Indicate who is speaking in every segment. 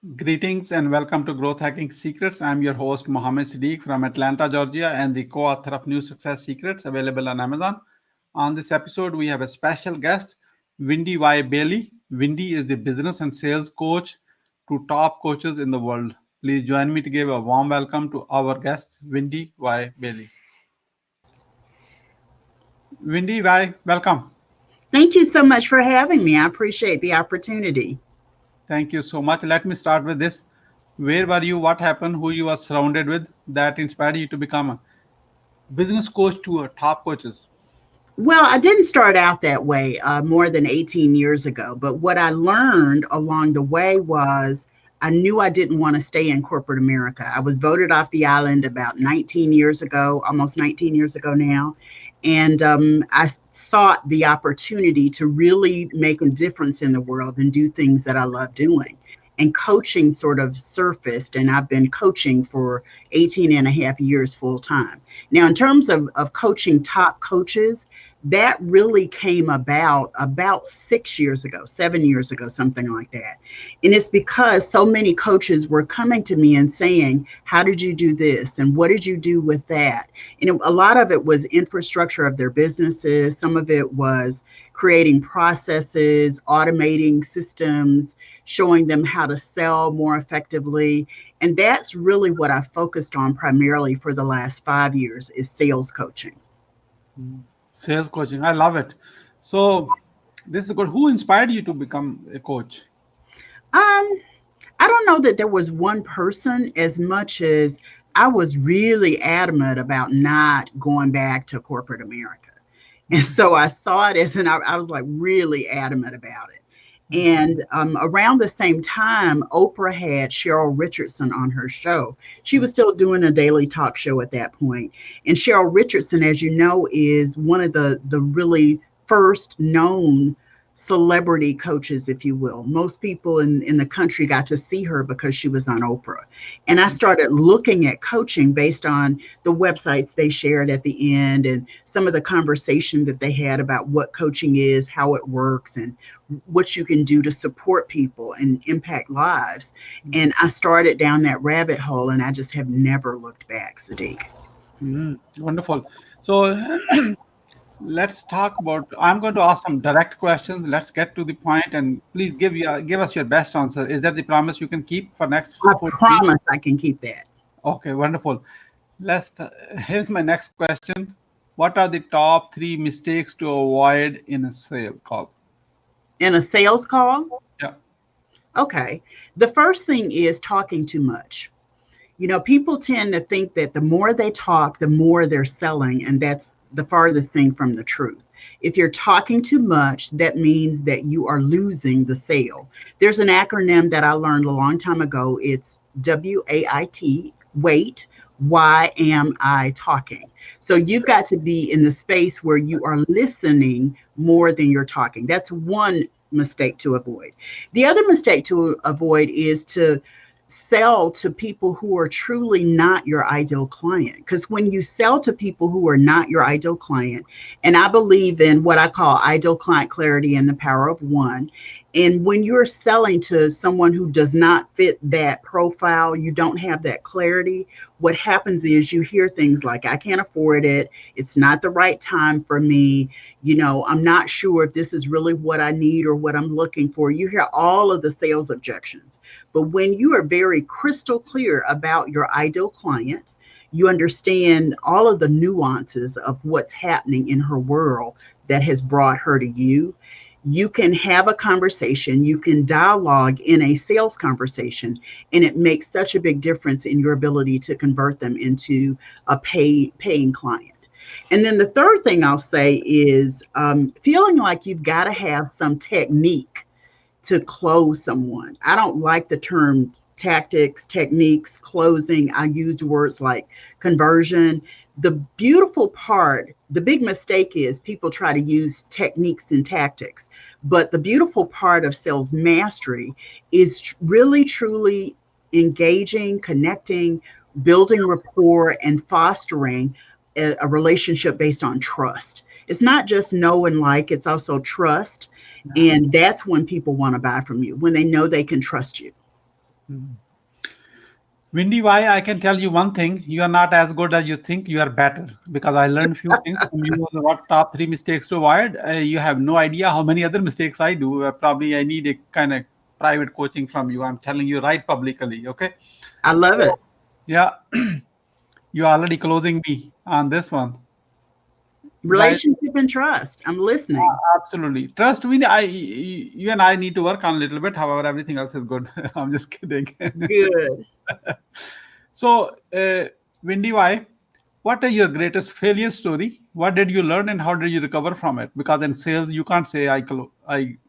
Speaker 1: Greetings and welcome to Growth Hacking Secrets. I'm your host Mohammed Siddique from Atlanta, Georgia, and the co-author of New Success Secrets available on Amazon. On this episode, we have a special guest, WendyY Bailey. Wendy is the business and sales coach to top coaches in the world. Please join me to give a warm welcome to our guest, WendyY Bailey. WendyY, welcome.
Speaker 2: Thank you so much for having me. I appreciate the opportunity.
Speaker 1: Thank you so much. Let me start with this. Where were you? What happened? Who you were surrounded with that inspired you to become a business coach to top coaches?
Speaker 2: Well, I didn't start out that way more than 18 years ago, but what I learned along the way was I knew I didn't want to stay in corporate America. I was voted off the island about 19 years ago, almost 19 years ago now. And I sought the opportunity to really make a difference in the world and do things that I love doing. And coaching sort of surfaced, and I've been coaching for 18 and a half years full time. Now, in terms of coaching top coaches, that really came about 6 years ago, 7 years ago, something like that. And it's because so many coaches were coming to me and saying, how did you do this? And what did you do with that? And a lot of it was infrastructure of their businesses. Some of it was creating processes, automating systems, showing them how to sell more effectively. And that's really what I focused on primarily for the last 5 years is sales coaching.
Speaker 1: Sales coaching. I love it. So this is good. Who inspired you to become a coach?
Speaker 2: Um, I don't know that there was one person as much as I was really adamant about not going back to corporate America. And so I saw it as, I was like really adamant about it. And around the same time, Oprah had Cheryl Richardson on her show. She was still doing a daily talk show at that point. And Cheryl Richardson, as you know, is one of the really first known celebrity coaches, if you will. Most people in the country got to see her because she was on Oprah. And I started looking at coaching based on the websites they shared at the end and some of the conversation that they had about what coaching is, how it works, and what you can do to support people and impact lives. And I started down that rabbit hole and I just have never looked back, Siddique.
Speaker 1: Wonderful. So let's talk about. I'm going to ask some direct questions. Let's get to the point, and please give us your best answer. Is that the promise you can keep for next
Speaker 2: I
Speaker 1: 40?
Speaker 2: promise I can keep that.
Speaker 1: Okay, wonderful. Let's. Here's my next question. What are the top three mistakes to avoid in a sale call?
Speaker 2: In a sales call,
Speaker 1: Yeah.
Speaker 2: okay. The first thing is talking too much. People tend to think that the more they talk, the more they're selling, and that's the farthest thing from the truth. If you're talking too much, that means that you are losing the sale. There's an acronym that I learned a long time ago. It's WAIT, wait. Why am I talking? So you've got to be in the space where you are listening more than you're talking. That's one mistake to avoid. The other mistake to avoid is to sell to people who are truly not your ideal client. Because when you sell to people who are not your ideal client, and I believe in what I call ideal client clarity and the power of one. And when you're selling to someone who does not fit that profile, you don't have that clarity. What happens is you hear things like, I can't afford it. It's not the right time for me. I'm not sure if this is really what I need or what I'm looking for. You hear all of the sales objections. But when you are very crystal clear about your ideal client, you understand all of the nuances of what's happening in her world that has brought her to you. You can have a conversation, you can dialogue in a sales conversation, and it makes such a big difference in your ability to convert them into a paying client. And then the third thing I'll say is feeling like you've got to have some technique to close someone. I don't like the term tactics, techniques, closing. I used words like conversion. The beautiful part, the big mistake is people try to use techniques and tactics. But the beautiful part of sales mastery is really, truly engaging, connecting, building rapport, and fostering a relationship based on trust. It's not just know and like, it's also trust. And that's when people want to buy from you, when they know they can trust you.
Speaker 1: Wendy, why I can tell you one thing: you are not as good as you think. You are better because I learned few things from you. What top three mistakes to avoid? You have no idea how many other mistakes I do. Probably I need a kind of private coaching from you. I'm telling you right publicly. Okay,
Speaker 2: I love
Speaker 1: so
Speaker 2: it.
Speaker 1: yeah, you are already closing me on this one. Guys,
Speaker 2: Relationship and trust. I'm listening.
Speaker 1: absolutely. Trust me, you and I need to work on a little bit. However, everything else is good. I'm just kidding.
Speaker 2: Good.
Speaker 1: So, Wendy, why? What are your greatest failure story? What did you learn and how did you recover from it? Because in sales, you can't say I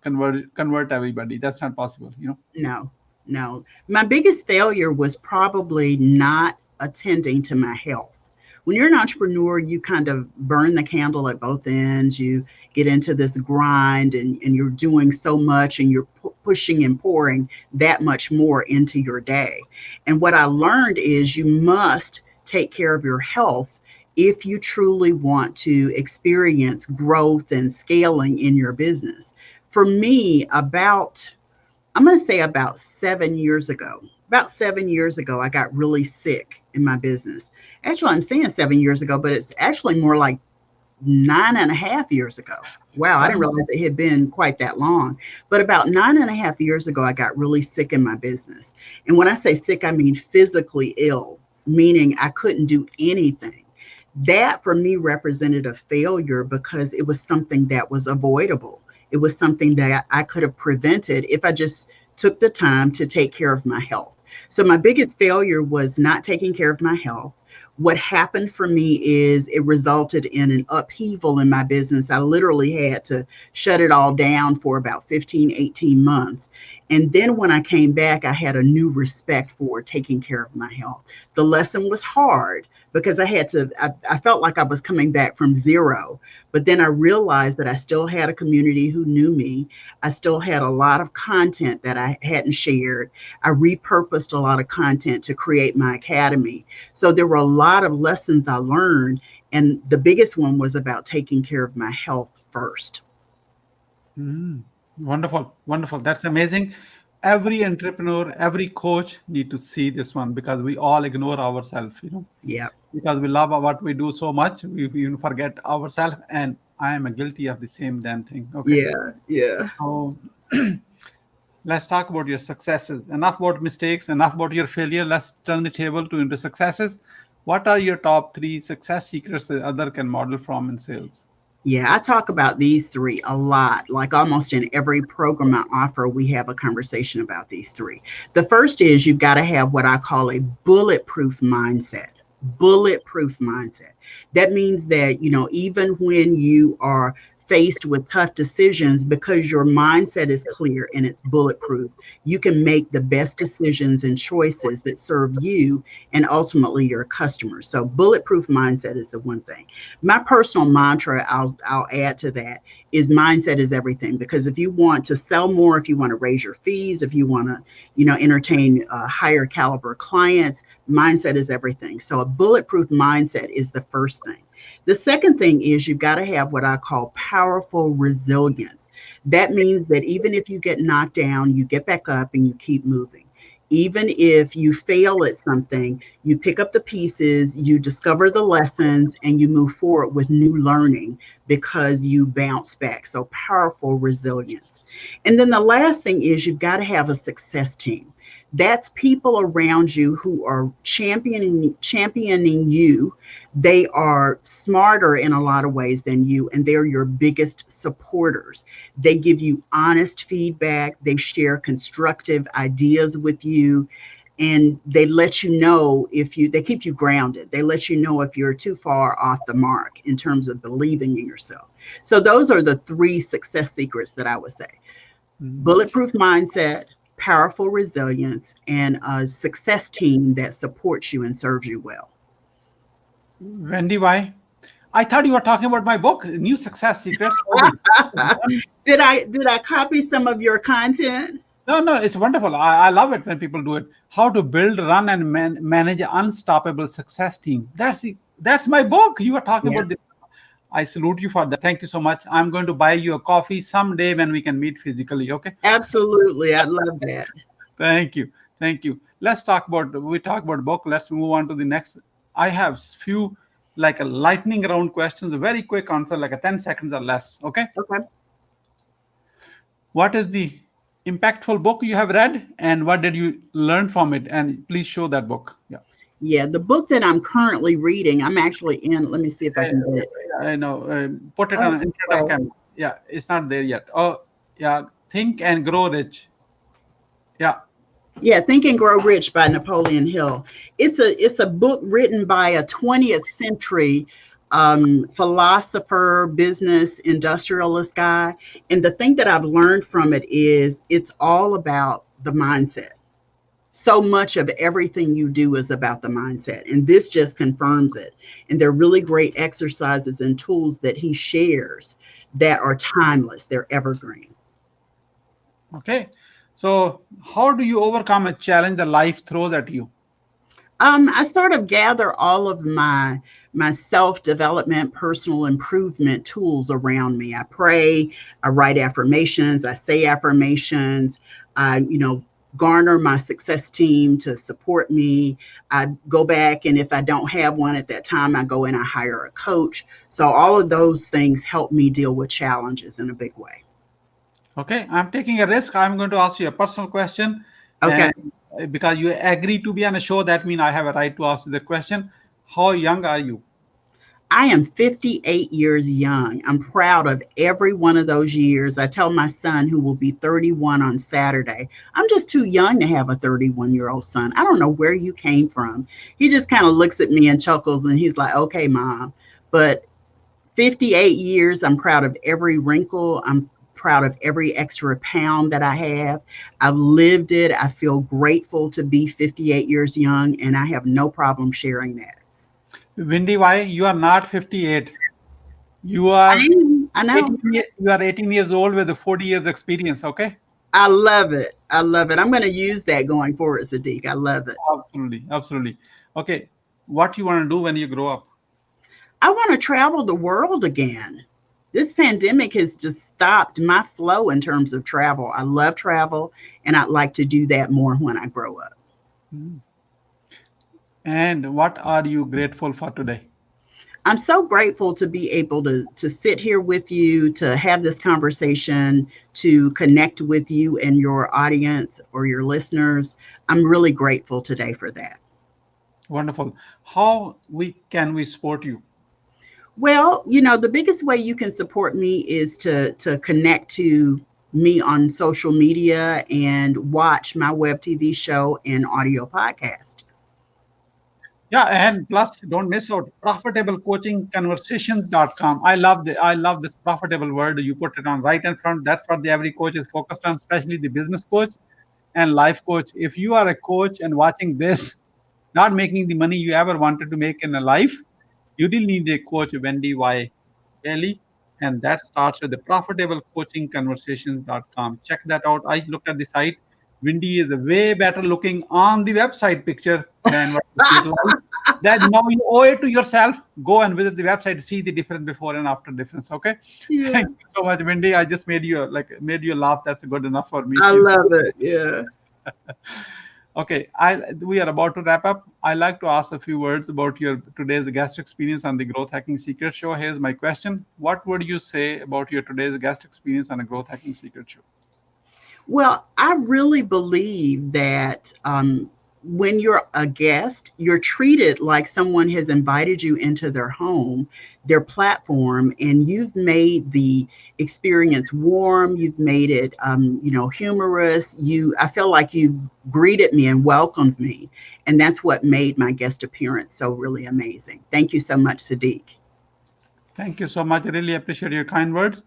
Speaker 1: convert everybody. That's not possible.
Speaker 2: No, no. My biggest failure was probably not attending to my health. When you're an entrepreneur, you kind of burn the candle at both ends. You get into this grind and you're doing so much and you're pushing and pouring that much more into your day. And what I learned is you must take care of your health if you truly want to experience growth and scaling in your business. For me, I'm going to say about 7 years ago, I got really sick in my business. Actually, I'm saying 7 years ago, but it's actually more like 9.5 years ago. Wow, I didn't realize it had been quite that long. But about 9.5 years ago, I got really sick in my business. And when I say sick, I mean physically ill, meaning I couldn't do anything. That for me represented a failure because it was something that was avoidable. It was something that I could have prevented if I just took the time to take care of my health. So my biggest failure was not taking care of my health. What happened for me is it resulted in an upheaval in my business. I literally had to shut it all down for about 15, 18 months. And then when I came back, I had a new respect for taking care of my health. The lesson was hard because I felt like I was coming back from zero. But then I realized that I still had a community who knew me. I still had a lot of content that I hadn't shared. I repurposed a lot of content to create my academy. So there were a lot of lessons I learned. And the biggest one was about taking care of my health first.
Speaker 1: Wonderful, wonderful. That's amazing. Every entrepreneur, every coach need to see this one because we all ignore ourselves.
Speaker 2: Yeah.
Speaker 1: Because we love what we do so much, we even forget ourselves. And I am guilty of the same damn thing. Okay.
Speaker 2: Yeah. Yeah.
Speaker 1: So let's talk about your successes. Enough about mistakes, enough about your failure. Let's turn the table to into successes. What are your top three success secrets that other can model from in sales?
Speaker 2: Yeah, I talk about these three a lot. Like almost in every program I offer, we have a conversation about these three. The first is you've got to have what I call a bulletproof mindset. Bulletproof mindset. That means that, even when you are faced with tough decisions, because your mindset is clear and it's bulletproof, you can make the best decisions and choices that serve you and ultimately your customers. So bulletproof mindset is the one thing. My personal mantra, I'll add to that, is mindset is everything. Because if you want to sell more, if you want to raise your fees, if you want to, entertain higher caliber clients, mindset is everything. So a bulletproof mindset is the first thing. The second thing is you've got to have what I call powerful resilience. That means that even if you get knocked down, you get back up and you keep moving. Even if you fail at something, you pick up the pieces, you discover the lessons, and you move forward with new learning because you bounce back. So powerful resilience. And then the last thing is you've got to have a success team. That's people around you who are championing you. They are smarter in a lot of ways than you, and they're your biggest supporters. They give you honest feedback. They share constructive ideas with you, and they let you know they keep you grounded. They let you know if you're too far off the mark in terms of believing in yourself. So those are the three success secrets that I would say. Bulletproof mindset, powerful resilience, and a success team that supports you and serves you well.
Speaker 1: Wendy, why? I thought you were talking about my book, New Success Secrets. Oh,
Speaker 2: Did I copy some of your content?
Speaker 1: no, it's wonderful. I love it when people do it. How to build, run, and manage an unstoppable success team. That's my book. You are talking
Speaker 2: Yeah,
Speaker 1: about. I salute you for that. Thank you so much. I'm going to buy you a coffee someday when we can meet physically. Okay.
Speaker 2: absolutely. I love that.
Speaker 1: Thank you. Thank you. We talk about book. Let's move on to the next. I have few like a lightning round questions, a very quick answer, like a 10 seconds or less. Okay.
Speaker 2: Okay.
Speaker 1: What is the impactful book you have read and what did you learn from it? And please show that book. Yeah.
Speaker 2: Yeah, the book that I'm currently reading, I'm actually in. Let me see if I can get it.
Speaker 1: I know. Put it
Speaker 2: Oh,
Speaker 1: on in front of
Speaker 2: well,
Speaker 1: camera. Yeah, it's not there yet. Oh, yeah. Think and Grow Rich. Yeah.
Speaker 2: yeah, Think and Grow Rich by Napoleon Hill. It's a book written by a 20th century philosopher, business, industrialist guy. And the thing that I've learned from it is it's all about the mindset. So much of everything you do is about the mindset. And this just confirms it. And they're really great exercises and tools that he shares that are timeless, they're evergreen.
Speaker 1: Okay. So, how do you overcome a challenge that life throws at you?
Speaker 2: I sort of gather all of my self development, personal improvement tools around me. I pray, I write affirmations, I say affirmations, I garner my success team to support me. I go back, and if I don't have one at that time, I go and I hire a coach. So all of those things help me deal with challenges in a big way.
Speaker 1: Okay. I'm taking a risk. I'm going to ask you a personal question.
Speaker 2: Okay.
Speaker 1: And because you agree to be on a show, that means I have a right to ask you the question. How young are you?
Speaker 2: I am 58 years young. I'm proud of every one of those years. I tell my son, who will be 31 on Saturday, I'm just too young to have a 31-year-old son. I don't know where you came from. He just kind of looks at me and chuckles and he's like, okay, mom. But 58 years, I'm proud of every wrinkle. I'm proud of every extra pound that I have. I've lived it. I feel grateful to be 58 years young, and I have no problem sharing that.
Speaker 1: WendyY, you are not 58. You
Speaker 2: I
Speaker 1: are
Speaker 2: am. I know.
Speaker 1: 18, you are 18 years old with a 40 years experience. Okay.
Speaker 2: I love it. I love it. I'm going to use that going forward, Siddique. I love it.
Speaker 1: Absolutely. Absolutely. Okay. What you want to do when you grow up?
Speaker 2: I want to travel the world again. This pandemic has just stopped my flow in terms of travel. I love travel, and I'd like to do that more when I grow up.
Speaker 1: And what are you grateful for today?
Speaker 2: I'm so grateful to be able to sit here with you, to have this conversation, to connect with you and your audience or your listeners. I'm really grateful today for that.
Speaker 1: Wonderful. How we can we support you?
Speaker 2: Well, the biggest way you can support me is to connect to me on social media and watch my web TV show and audio podcast.
Speaker 1: Yeah, and plus don't miss out profitablecoachingconversations.com. I love this profitable word. You put it on right in front. That's what every coach is focused on, especially the business coach and life coach. If you are a coach and watching this, not making the money you ever wanted to make in a life, you will need a coach, WendyY Kelly, and that starts with the profitablecoachingconversations.com. Check that out. I looked at the site. Wendy is way better looking on the website picture than what you see it live. That now you owe it to yourself. Go and visit the website, see the difference before and after difference. Okay.
Speaker 2: Yeah,
Speaker 1: Thank you so much, Wendy. I just made you laugh. That's good enough for me.
Speaker 2: I love it. Yeah.
Speaker 1: Okay, we are about to wrap up. I like to ask a few words about your today's guest experience on the Growth Hacking Secret Show. Here's my question: what would you say about your today's guest experience on the Growth Hacking Secret Show?
Speaker 2: Well, I really believe that when you're a guest, you're treated like someone has invited you into their home, their platform, and you've made the experience warm. You've made it, humorous. I feel like you greeted me and welcomed me, and that's what made my guest appearance so really amazing. Thank you so much, Siddique.
Speaker 1: Thank you so much. I really appreciate your kind words.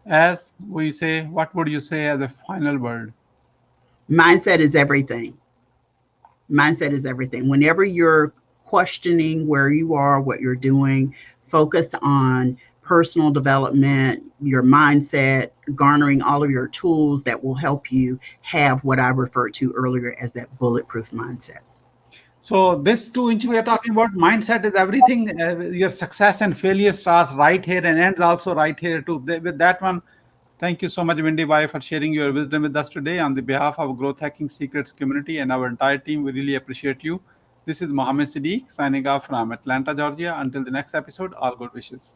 Speaker 1: As we say, what would you say as a final word?
Speaker 2: Mindset is everything. Mindset is everything. Whenever you're questioning where you are, what you're doing, focus on personal development, your mindset, garnering all of your tools that will help you have what I referred to earlier as that bulletproof mindset.
Speaker 1: So this 2 inch we are talking about, mindset is everything. Your success and failure starts right here and ends also right here too. With that one, Thank you so much, WendyY, for sharing your wisdom with us today. On the behalf of Growth Hacking Secrets community and our entire team, we really appreciate you. This is Mohammed Siddique signing off from Atlanta, Georgia. Until the next episode, all good wishes.